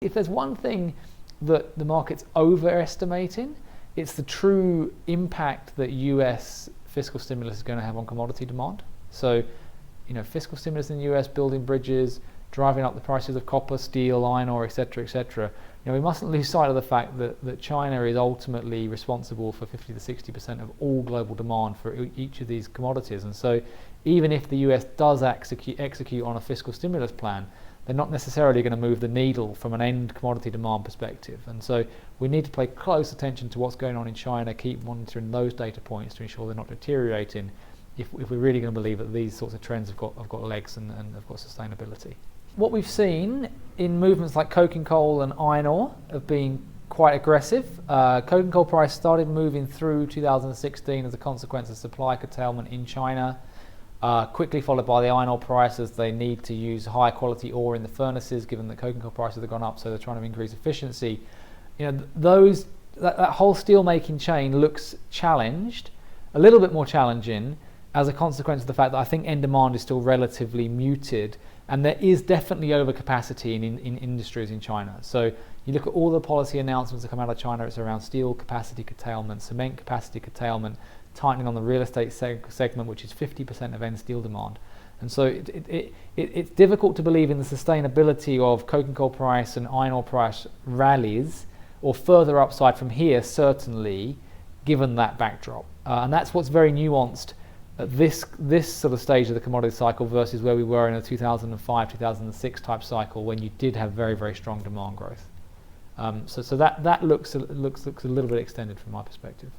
if there's one thing that the market's overestimating, it's the true impact that US fiscal stimulus is going to have on commodity demand. So, fiscal stimulus in the US, building bridges, driving up the prices of copper, steel, iron ore, etc., etc. We mustn't lose sight of the fact that China is ultimately responsible for 50 to 60% of all global demand for each of these commodities. And so even if the US does execute on a fiscal stimulus plan, they're not necessarily going to move the needle from an end commodity demand perspective. And so we need to pay close attention to what's going on in China, keep monitoring those data points to ensure they're not deteriorating if we're really going to believe that these sorts of trends have got legs and have got sustainability. What we've seen in movements like coking coal and iron ore have been quite aggressive. Coking coal price started moving through 2016 as a consequence of supply curtailment in China, quickly followed by the iron ore price as they need to use high quality ore in the furnaces given that coking coal prices have gone up, so they're trying to increase efficiency. That whole steel making chain looks challenged, a little bit more challenging as a consequence of the fact that I think end demand is still relatively muted. And there is definitely overcapacity in industries in China. So you look at all the policy announcements that come out of China, it's around steel capacity curtailment, cement capacity curtailment, tightening on the real estate segment, which is 50% of end steel demand. And so it's difficult to believe in the sustainability of coking coal price and iron ore price rallies, or further upside from here, certainly, given that backdrop. And that's what's very nuanced at this sort of stage of the commodity cycle versus where we were in a 2005, 2006 type cycle when you did have very, very strong demand growth. So that looks a little bit extended from my perspective.